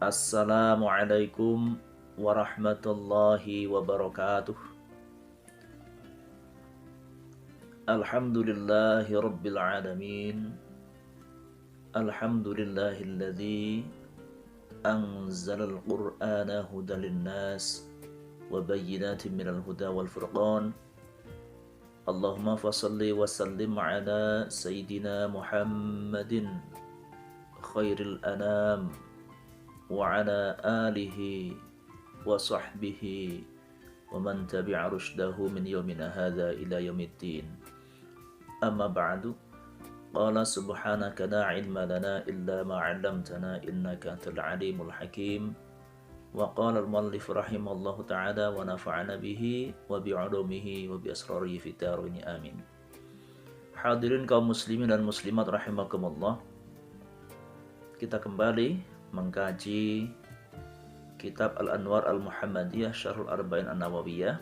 Assalamualaikum warahmatullahi wabarakatuh. Alhamdulillahi rabbil alamin. Alhamdulillahilladzi anzalal qur'ana hudan linnas wa bayyinatin minal huda wal furqan. Allahumma fasalli wa sallim ala sayyidina Muhammadin khairil anam wa ala alihi wa sahbihi wa man tabi'a rushdahu min yawmina hadha ila yaumiddin. Amma ba'du. Qala subhanaka la ilma lana illa ma 'allamtana innaka antal alimul hakim. Wa qala al-muallif rahimallahu ta'ala wa nafa'ana bihi wa bi'ulumihi wa bi asrarihi fi darini amin. Hadirin kaum muslimin dan muslimat rahimakumullah. Kita kembali mengkaji kitab Al-Anwar Al-Muhammadiyah Syarhul Arba'in An-Nawawiyah,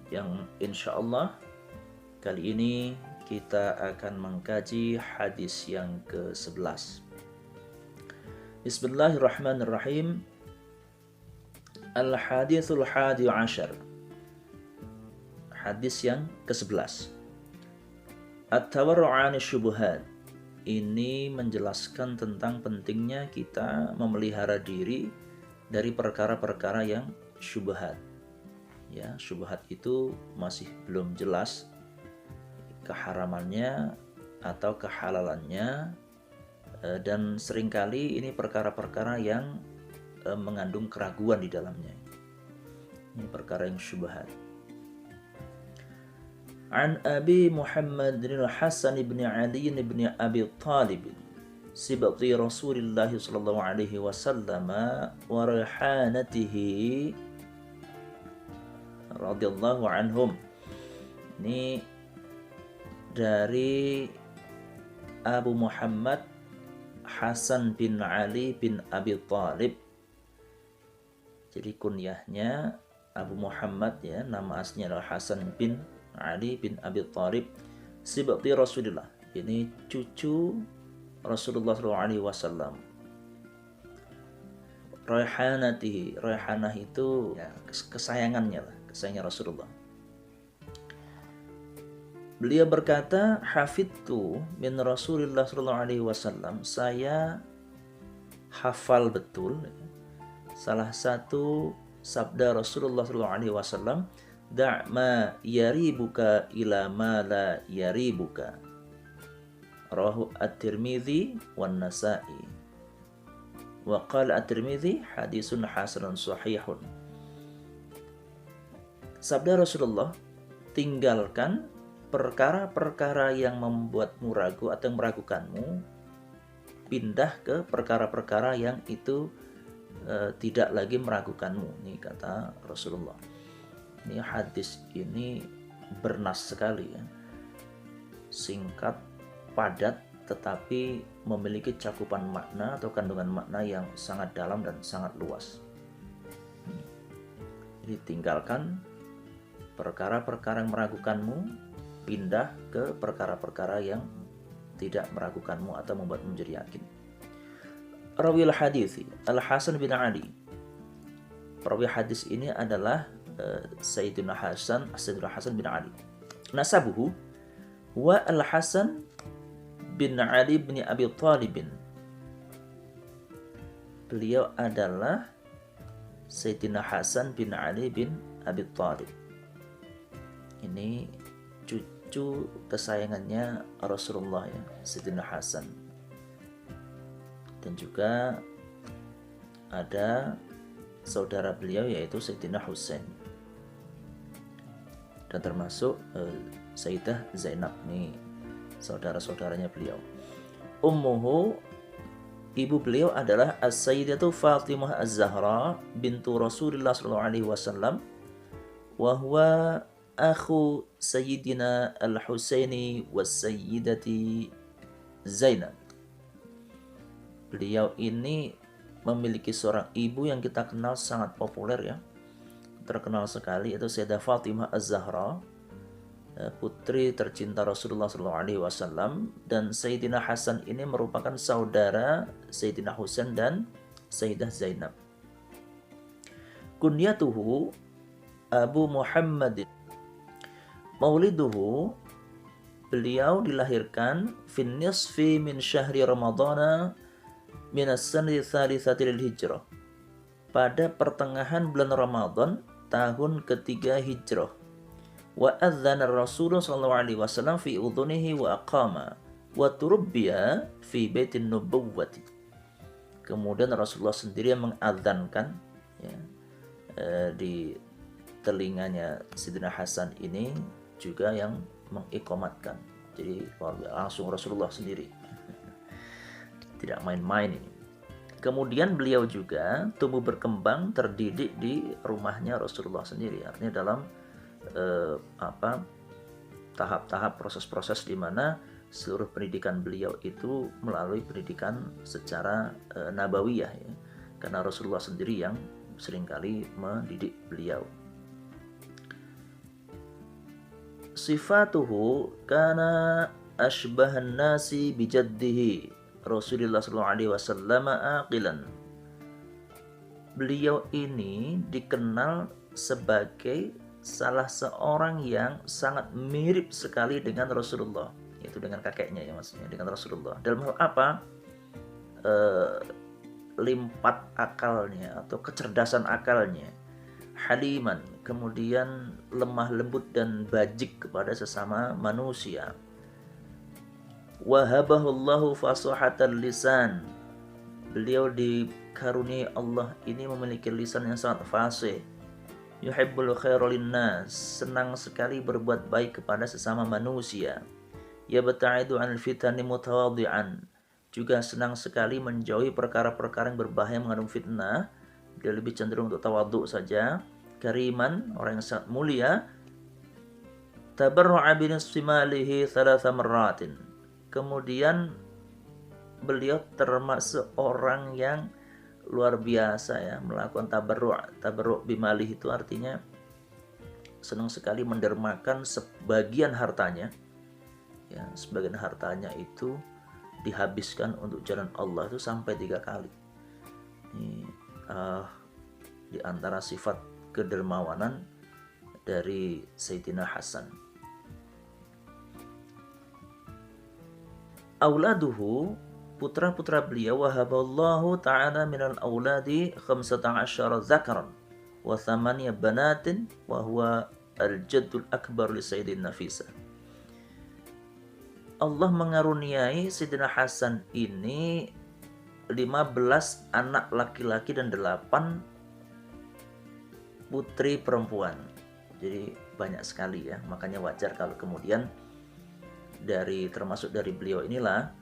yang insyaallah kali ini kita akan mengkaji hadis yang ke-11. Bismillahirrahmanirrahim. Al-hadithul hadi ashar. Hadis yang ke-11. At-tawarru' 'ani syubuhat. Ini menjelaskan tentang pentingnya kita memelihara diri dari perkara-perkara yang syubhat. Ya, syubhat itu masih belum jelas keharamannya atau kehalalannya, dan seringkali ini perkara-perkara yang mengandung keraguan di dalamnya. Ini perkara yang syubhat. An Abi Muhammad al-Hasan ibn Ali ibn Abi Talib sibti Rasulullah sallallahu alaihi wasallam wa rihanatihi radhiyallahu anhum. Ini dari Abu Muhammad Hasan bin Ali bin Abi Talib. Jadi kunyahnya Abu Muhammad, ya, nama aslinya adalah Hasan bin Ali bin Abi Talib sibti Rasulullah. Ini cucu Rasulullah SAW. Raihanatihi, raihanah itu ya, kesayangannya lah, kesayangan Rasulullah. Beliau berkata, hafidtu min Rasulullah SAW. Saya hafal betul salah satu sabda Rasulullah SAW. Da' ma yaribuka ila ma la yaribuka. Rawahu At-Tirmidzi wan Nasa'i. Wa qala At-Tirmidzi hadisun hasanun sahihun. Sabda Rasulullah, tinggalkan perkara-perkara yang membuatmu ragu atau meragukanmu, pindah ke perkara-perkara yang itu tidak lagi meragukanmu. Ini kata Rasulullah. Ini hadis ini bernas sekali, ya. Singkat, padat, tetapi memiliki cakupan makna atau kandungan makna yang sangat dalam dan sangat luas. Jadi tinggalkan perkara-perkara yang meragukanmu, pindah ke perkara-perkara yang tidak meragukanmu atau membuatmu menjadi yakin. Rawil hadis Al-Hasan bin Ali. Perawi hadis ini adalah Sayyidina Hasan bin Ali. Nasabuhu wa Al-Hasan bin Ali bin Abi Talib. Beliau adalah Sayyidina Hasan bin Ali bin Abi Talib. Ini cucu kesayangannya Rasulullah, ya, Sayyidina Hasan. Dan juga ada saudara beliau yaitu Sayyidina Husain. Dan termasuk Sayyidah Zainab, nih saudara-saudaranya beliau. Ummuhu, ibu beliau adalah As-Sayyidatu Fatimah Az-Zahra bintu Rasulullah sallallahu alaihi wasallam wa huwa akhu Sayyidina Al-Husaini was Sayyidati Zainab. Beliau ini memiliki seorang ibu yang kita kenal sangat populer ya, terkenal sekali, itu Sayyidah Fatimah Az-Zahra, putri tercinta Rasulullah SAW, dan Sayyidina Hasan ini merupakan saudara Sayyidina Husain dan Sayyidah Zainab. Kunyatuhu Abu Muhammadin. Mauliduhu, beliau dilahirkan fin nisfi min syahri Ramadana minas sanati tsalitsati lil hijrah, pada pertengahan bulan Ramadan tahun ketiga hijrah. Wa adzana Rasulullah sallallahu alaihi wasallam fi udhunihi wa aqama wa turabbiya fi baitin nubuwwati. Kemudian Rasulullah sendiri yang mengadzankan ya, di telinganya Sayyidina Hasan ini juga yang mengiqamatkan. Jadi langsung Rasulullah sendiri. Tidak main-main ini. Kemudian beliau juga tumbuh berkembang, terdidik di rumahnya Rasulullah sendiri. Artinya dalam tahap-tahap proses-proses di mana seluruh pendidikan beliau itu melalui pendidikan secara nabawiyah ya. Karena Rasulullah sendiri yang seringkali mendidik beliau. Sifatuhu kana ashbahan nasi bijaddihi Rasulullah sallallahu alaihi wasallam aqilan. Beliau ini dikenal sebagai salah seorang yang sangat mirip sekali dengan Rasulullah, yaitu dengan kakeknya ya, maksudnya dengan Rasulullah. Dalam hal apa? Limpat akalnya atau kecerdasan akalnya, haliman, kemudian lemah lembut dan bajik kepada sesama manusia. Wahabahullahu fasahatan lisan. Beliau dikaruniai Allah ini memiliki lisan yang sangat fasih. Yuhibbul khairu linnas, senang sekali berbuat baik kepada sesama manusia. Yabta'idu 'anil fitani mutawadhi'an, juga senang sekali menjauhi perkara-perkara yang berbahaya mengandung fitnah. Dia lebih cenderung untuk tawadhu saja. Kariman, orang yang sangat mulia. Tabarru'a bi nisfi malihi 3 marratin. Kemudian beliau termasuk orang yang luar biasa ya, melakukan tabarru' bimalih, itu artinya senang sekali mendermakan sebagian hartanya ya, sebagian hartanya itu dihabiskan untuk jalan Allah itu sampai 3 kali. Ini di antara sifat kedermawanan dari Sayyidina Hasan. Auladuhu, putra-putra beliau, wahaballahu ta'ala minal auladi 15 zakaran wa 8 banatin wa huwa al-jaddul akbar li Sayyidin Nafisa. Allah mengaruniai Sayyidina Hasan ini 15 anak laki-laki dan 8 putri perempuan. Jadi banyak sekali ya, makanya wajar kalau kemudian termasuk dari beliau inilah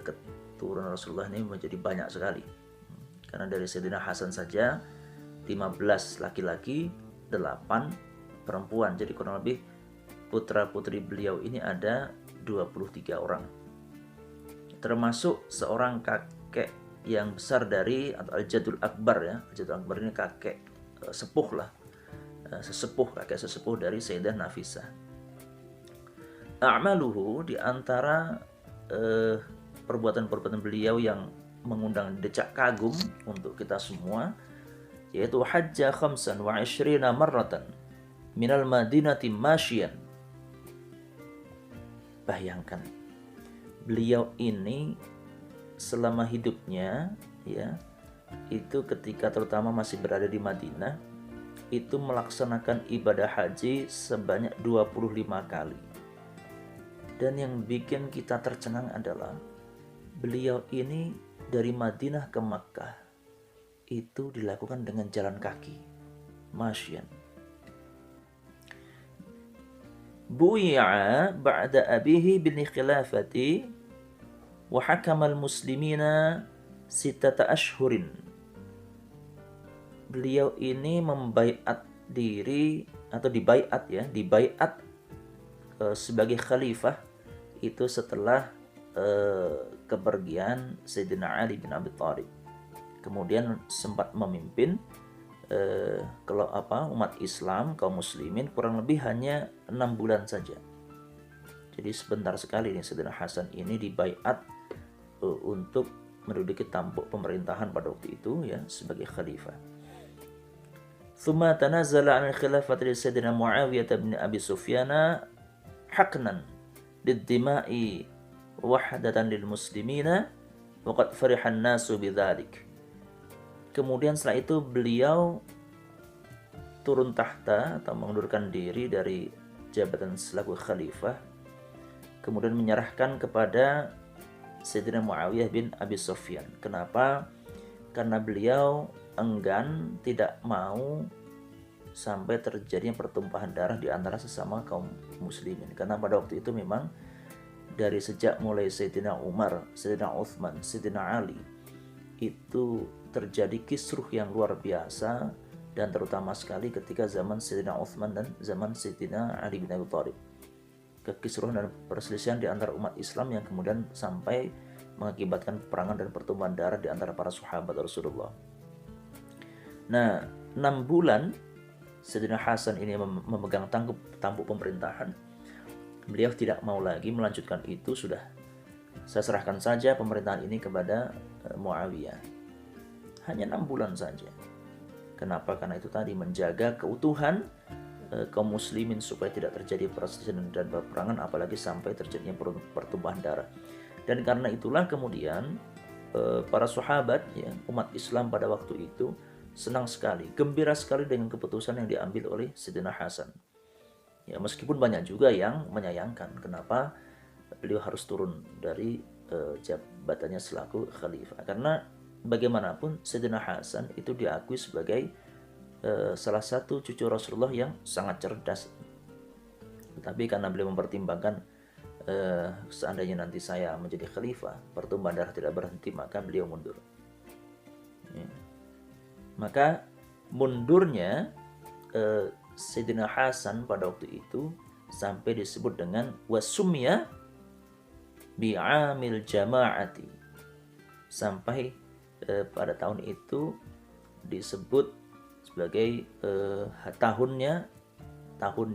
keturunan Rasulullah ini menjadi banyak sekali. Karena dari Sayyidina Hasan saja 15 laki-laki, 8 perempuan. Jadi kurang lebih putra-putri beliau ini ada 23 orang. Termasuk seorang kakek yang besar dari atau Al-Jadul Akbar ya. Al-Jadul Akbar ini kakek sepuh lah. Kakek sesepuh dari Sayyidah Nafisah. A'maluhu, di antara perbuatan-perbuatan beliau yang mengundang decak kagum untuk kita semua, yaitu hajja 25 marratan minal madinati masyian. Bayangkan, beliau ini selama hidupnya ya, itu ketika terutama masih berada di Madinah, itu melaksanakan ibadah haji sebanyak 25 kali. Dan yang bikin kita tercengang adalah beliau ini dari Madinah ke Makkah itu dilakukan dengan jalan kaki, masyian. Bu'i'a ba'da abihi bin khilafati wa hakamal muslimina 6 ashhurin. Beliau ini membaiat diri atau dibaiat sebagai khalifah itu setelah kepergian Sayyidina Ali bin Abi Thalib. Kemudian sempat memimpin umat Islam, kaum muslimin kurang lebih hanya 6 bulan saja. Jadi sebentar sekali nih Sayyidina Hasan ini dibaiat untuk menduduki tampuk pemerintahan pada waktu itu ya sebagai khalifah. Thumma tanazzala 'an khilafati li Sayyidina Muawiyah bin Abi Sufyan haqnan lid-dima'i wahdatan lil muslimina wa qad fariha an-nasu bidzalik. Kemudian setelah itu beliau turun tahta atau mengundurkan diri dari jabatan selaku khalifah, kemudian menyerahkan kepada Sayyidina Muawiyah bin Abi Sufyan. Kenapa? Karena beliau enggan, tidak mau sampai terjadinya pertumpahan darah di antara sesama kaum muslimin. Karena pada waktu itu memang dari sejak mulai Sayyidina Umar, Sayyidina Uthman, Sayyidina Ali, itu terjadi kisruh yang luar biasa, dan terutama sekali ketika zaman Sayyidina Uthman dan zaman Sayyidina Ali bin Abi Thalib. Kekisruhan dan perselisihan di antara umat Islam yang kemudian sampai mengakibatkan peperangan dan pertumpahan darah di antara para sahabat Rasulullah. Nah, 6 bulan Sayyidina Hasan ini memegang tampuk pemerintahan. Beliau tidak mau lagi melanjutkan itu, sudah saya serahkan saja pemerintahan ini kepada Muawiyah. Hanya 6 bulan saja. Kenapa? Karena itu tadi, menjaga keutuhan kaum muslimin supaya tidak terjadi perselisihan dan peperangan, apalagi sampai terjadinya pertumpahan darah. Dan karena itulah kemudian para sahabat ya, umat Islam pada waktu itu senang sekali, gembira sekali dengan keputusan yang diambil oleh Sayyidina Hasan. Ya, meskipun banyak juga yang menyayangkan kenapa beliau harus turun dari jabatannya selaku khalifah. Karena bagaimanapun Sayyidina Hasan itu diakui sebagai salah satu cucu Rasulullah yang sangat cerdas. Tetapi karena beliau mempertimbangkan seandainya nanti saya menjadi khalifah, pertumpahan darah tidak berhenti, maka beliau mundur. Ya. Maka mundurnya Sayyidina Hasan pada waktu itu sampai disebut dengan wasumya bi'amil jama'ati. Sampai pada tahun itu disebut sebagai tahun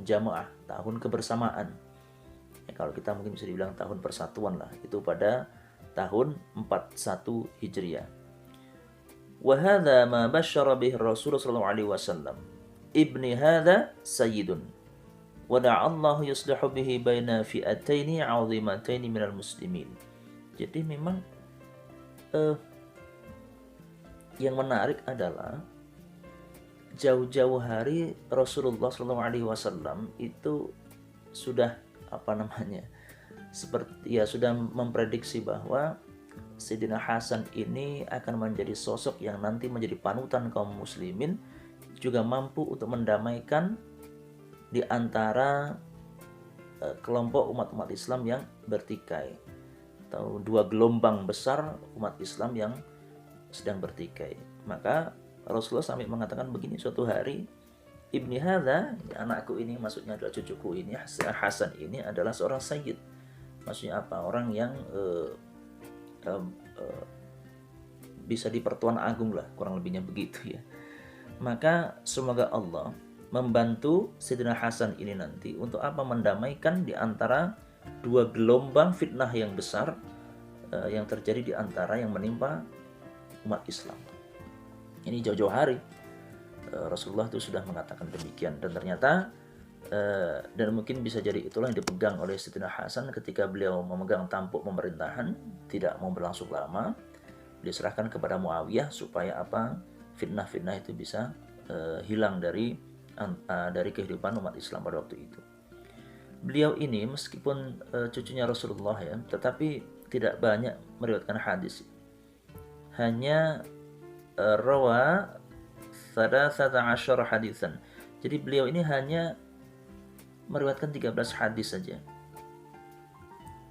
jamaah, tahun kebersamaan. Ya, kalau kita mungkin bisa dibilang tahun persatuan lah. Itu pada tahun 41 Hijriah. Wa hadza ma basyara bihi Rasulullah sallallahu alaihi wasallam. Ibni hadza sayyidun. Wa da'allahu yuslihu bihi baina fi'ataini 'azimataini minal muslimin. Jadi memang yang menarik adalah jauh-jauh hari Rasulullah SAW itu sudah seperti ya sudah memprediksi bahwa Sayyidina Hasan ini akan menjadi sosok yang nanti menjadi panutan kaum muslimin, juga mampu untuk mendamaikan di antara kelompok umat-umat Islam yang bertikai, atau dua gelombang besar umat Islam yang sedang bertikai. Maka Rasulullah sampai mengatakan begini, suatu hari ibni hadza, anakku ini, maksudnya adalah cucuku ini, Hasan ini adalah seorang sayyid. Maksudnya apa? Orang yang bisa di pertuan agung lah, kurang lebihnya begitu ya. Maka semoga Allah membantu Sayyidina Hasan ini nanti untuk apa? Mendamaikan di antara dua gelombang fitnah yang besar yang terjadi di antara yang menimpa umat Islam. Ini jauh-jauh hari Rasulullah itu sudah mengatakan demikian, dan ternyata dan mungkin bisa jadi itulah yang dipegang oleh Sayyidina Hasan ketika beliau memegang tampuk pemerintahan, tidak mau berlangsung lama, diserahkan kepada Muawiyah supaya apa? Fitnah-fitnah itu bisa hilang dari kehidupan umat Islam pada waktu itu. Beliau ini meskipun cucunya Rasulullah ya, tetapi tidak banyak meriwayatkan hadis. Hanya rawa 13 hadisan. Jadi beliau ini hanya meriwayatkan 13 hadis saja.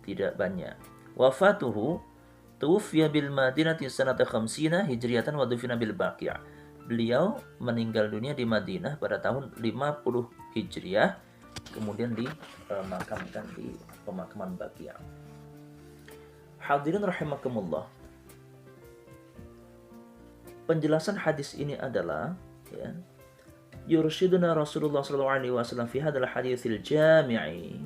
Tidak banyak. Wafatuhu tuwfiya bil Madinati sanata 50 hijriyatan wa dufina bil Baqi'. Beliau meninggal dunia di Madinah pada tahun 50 Hijriah, kemudian dimakamkan di pemakaman Baqi'. Hadirin rahimakumullah. Penjelasan hadis ini adalah ya, yurshiduna Rasulullah sallallahu alaihi wasallam fi hadzal haditsil jami'i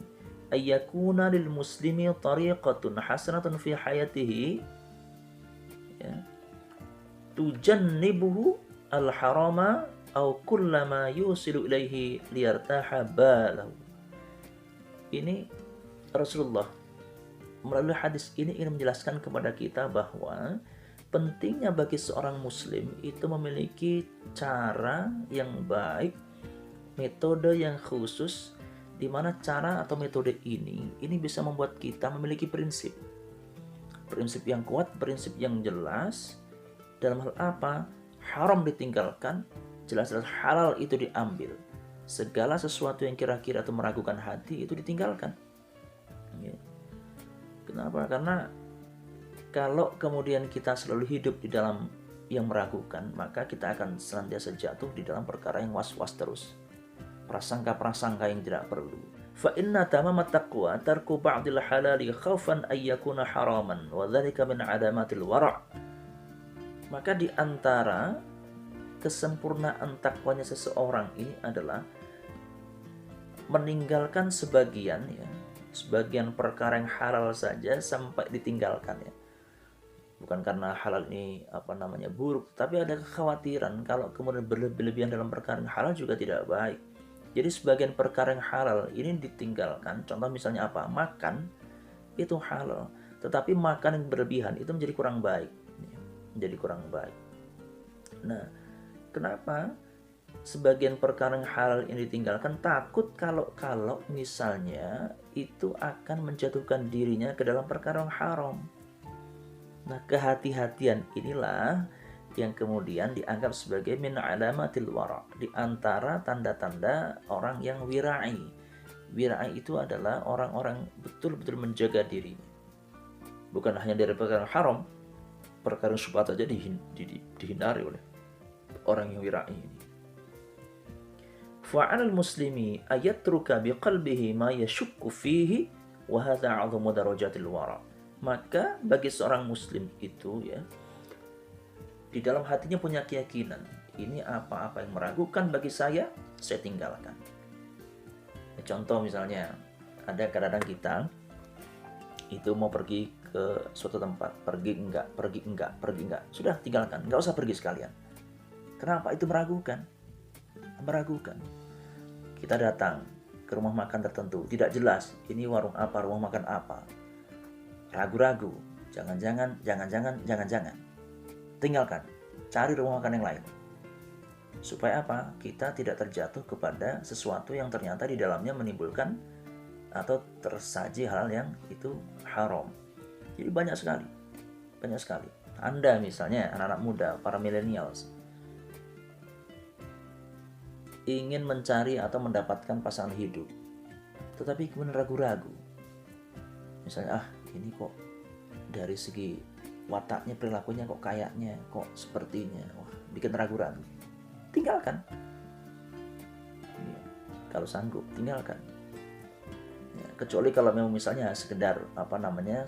ay yakuna lil muslimi tariqatun hasanatun fi hayatihi ya, tujannibuhu al harama au kullama yusilu ilaihi liyartaha balahu. Ini Rasulullah melalui hadis ini ingin menjelaskan kepada kita bahwa pentingnya bagi seorang muslim itu memiliki cara yang baik, metode yang khusus, di mana cara atau metode ini bisa membuat kita memiliki prinsip yang kuat, prinsip yang jelas. Dalam hal apa? Haram ditinggalkan, jelas-jelas halal itu diambil. Segala sesuatu yang kira-kira atau meragukan hati itu ditinggalkan. Ya. Kenapa? Karena kalau kemudian kita selalu hidup di dalam yang meragukan, maka kita akan senantiasa jatuh di dalam perkara yang was-was terus. Prasangka-prasangka yang tidak perlu. Fa inna tamamat taqwa tarku ba'dil halali khaufan ay yakuna haraman wa dzalika min adamatil wara'. Maka di antara kesempurnaan takwanya seseorang ini adalah meninggalkan sebagian perkara yang halal saja sampai ditinggalkan ya. Bukan karena halal ini buruk, tapi ada kekhawatiran kalau kemudian berlebihan dalam perkara yang halal juga tidak baik. Jadi sebagian perkara yang halal ini ditinggalkan. Contoh misalnya apa? Makan itu halal, tetapi makan yang berlebihan itu menjadi kurang baik. Nah, kenapa sebagian perkara yang halal ini ditinggalkan? Takut kalau misalnya itu akan menjatuhkan dirinya ke dalam perkara yang haram. Nah, kehati-hatian inilah yang kemudian dianggap sebagai min alamatil wara', di antara tanda-tanda orang yang wira'i. Wira'i itu adalah orang-orang betul-betul menjaga dirinya. Bukan hanya dari perkara haram, perkara syubhat saja dihindari oleh orang yang wira'i ini. Fa'alal muslimi ayatruka biqalbihi ma yashukku fihi wa hadha 'azamu darajatil wara'. Maka bagi seorang muslim itu ya, di dalam hatinya punya keyakinan, ini apa-apa yang meragukan bagi saya tinggalkan. Contoh misalnya, ada kadang-kadang kita itu mau pergi ke suatu tempat, pergi enggak, sudah tinggalkan, enggak usah pergi sekalian. Kenapa? Itu meragukan. Kita datang ke rumah makan tertentu, tidak jelas ini warung apa, rumah makan apa. Ragu-ragu, jangan-jangan, tinggalkan, cari rumah makan yang lain. Supaya apa? Kita tidak terjatuh kepada sesuatu yang ternyata di dalamnya menimbulkan atau tersaji hal yang itu haram. Jadi banyak sekali. Anda misalnya, anak-anak muda, para millennials, ingin mencari atau mendapatkan pasangan hidup, tetapi kemudian ragu-ragu. Misalnya, ini kok dari segi wataknya, perilakunya kok kayaknya, kok sepertinya, wah, bikin ragu-ragu. Tinggalkan. Kalau sanggup, tinggalkan. Ya, kecuali kalau memang misalnya sekedar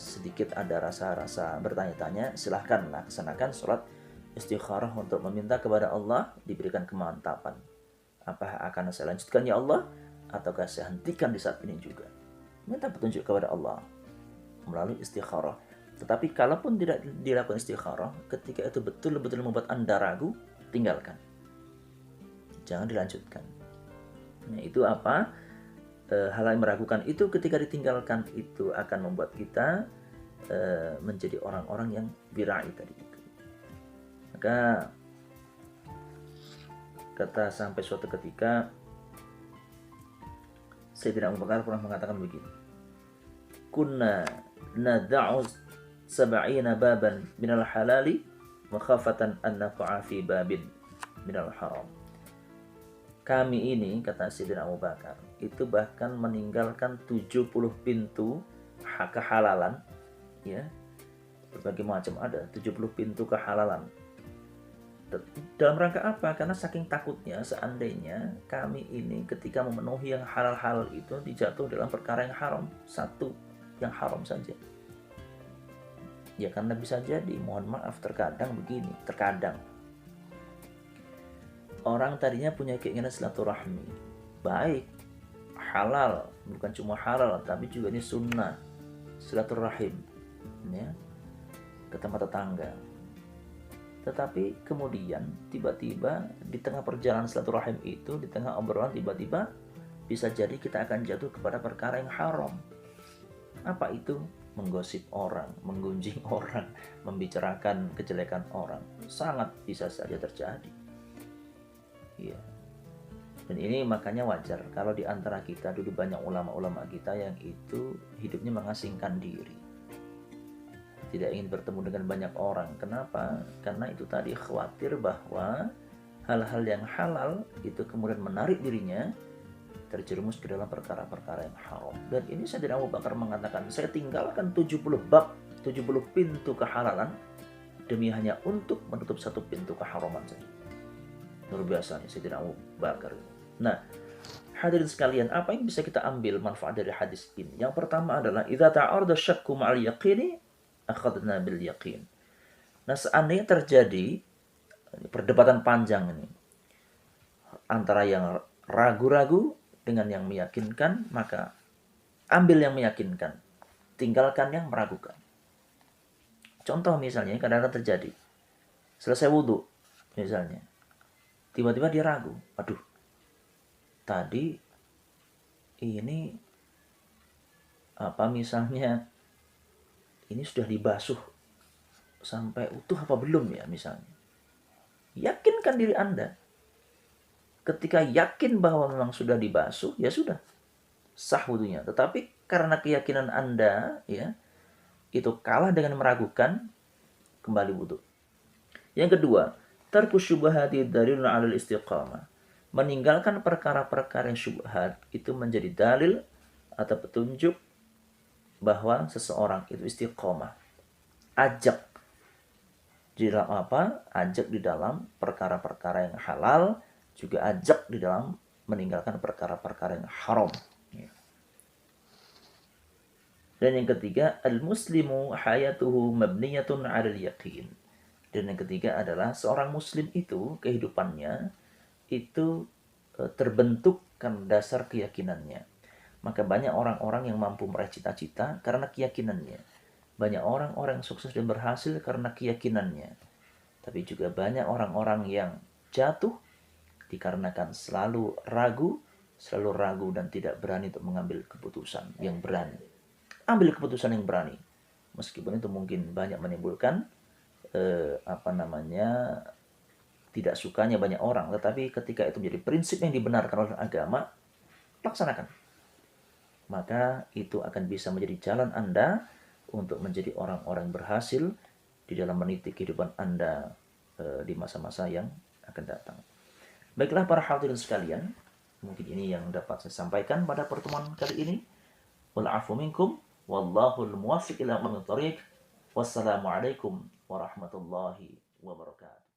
sedikit ada rasa-rasa bertanya-tanya, silahkan laksanakan sholat istikharah untuk meminta kepada Allah diberikan kemantapan. Apa akan saya lanjutkan ya Allah, ataukah saya hentikan di saat ini juga? Minta petunjuk kepada Allah melalui istikharah. Tetapi kalaupun tidak dilakukan istikharah, ketika itu betul-betul membuat Anda ragu, tinggalkan. Jangan dilanjutkan. Nah, itu apa? Hal yang meragukan itu ketika ditinggalkan itu akan membuat kita menjadi orang-orang yang bira'i tadi itu. Maka kata sampai suatu ketika Sayyidina Abu Bakar pernah mengatakan begini, kunna nad'u 70 baban minal halali makhafatan an naqa'a fi babin minal haram. Kami ini, kata Sayyidina Abu Bakar, itu bahkan meninggalkan 70 pintu kehalalan, ya, berbagai macam ada 70 pintu kehalalan. Dalam rangka apa? Karena saking takutnya seandainya kami ini ketika memenuhi yang halal-halal itu dijatuh dalam perkara yang haram, satu yang haram saja. Ya karena bisa jadi, mohon maaf, terkadang begini, terkadang orang tadinya punya keinginan silaturahmi, baik, halal, bukan cuma halal, tapi juga ini sunnah, silaturahim, ya, ke tempat tetangga. Tetapi kemudian tiba-tiba di tengah perjalanan silaturahim itu, di tengah obrolan tiba-tiba bisa jadi kita akan jatuh kepada perkara yang haram. Apa itu? Menggosip orang, menggunjing orang, membicarakan kejelekan orang. Sangat bisa saja terjadi. Ya. Dan ini makanya wajar kalau di antara kita dulu banyak ulama-ulama kita yang itu hidupnya mengasingkan diri. Tidak ingin bertemu dengan banyak orang. Kenapa? Karena itu tadi khawatir bahwa hal-hal yang halal itu kemudian menarik dirinya terjerumus ke dalam perkara-perkara yang haram. Dan ini Sayyidina Abu Bakar mengatakan, saya tinggalkan 70 bab, 70 pintu kehalalan demi hanya untuk menutup satu pintu keharaman saja. Luar biasa nih Sayyidina Abu Bakar. Nah, hadirin sekalian, apa yang bisa kita ambil manfaat dari hadis ini? Yang pertama adalah idza ta'arada syakku ma'al yaqini akhadna bil yaqin. Nah, seandainya terjadi perdebatan panjang ini antara yang ragu-ragu dengan yang meyakinkan, maka ambil yang meyakinkan, tinggalkan yang meragukan. Contoh misalnya kadang-kadang terjadi, selesai wudhu misalnya, tiba-tiba dia ragu, aduh, tadi ini apa misalnya, ini sudah dibasuh sampai utuh apa belum ya misalnya. Yakinkan diri Anda. Ketika yakin bahwa memang sudah dibasuh, ya sudah, sah wudhunya. Tetapi karena keyakinan Anda ya itu kalah dengan meragukan, kembali wudhu. Yang kedua, tarku syubhati dalilun 'alal istiqamah. Meninggalkan perkara-perkara yang syubhat itu menjadi dalil atau petunjuk bahwa seseorang itu istiqamah. Ajak di dalam apa? Ajak di dalam perkara-perkara yang halal, juga ajak di dalam meninggalkan perkara-perkara yang haram. Dan yang ketiga, al-muslimu hayatuhu mabniyatun 'alal yaqin. Dan yang ketiga adalah seorang muslim itu kehidupannya itu terbentukkan dasar keyakinannya. Maka banyak orang-orang yang mampu meraih cita-cita karena keyakinannya. Banyak orang-orang yang sukses dan berhasil karena keyakinannya. Tapi juga banyak orang-orang yang jatuh dikarenakan selalu ragu dan tidak berani untuk mengambil keputusan yang berani. Ambil keputusan yang berani. Meskipun itu mungkin banyak menimbulkan tidak sukanya banyak orang, tetapi ketika itu menjadi prinsip yang dibenarkan oleh agama, laksanakan. Maka itu akan bisa menjadi jalan Anda untuk menjadi orang-orang berhasil di dalam meniti kehidupan Anda di masa-masa yang akan datang. Baiklah para hadirin sekalian, mungkin ini yang dapat saya sampaikan pada pertemuan kali ini. Wal afu minkum wallahul muwaffiq ila aqwamit thoriq. Wassalamualaikum warahmatullahi wabarakatuh.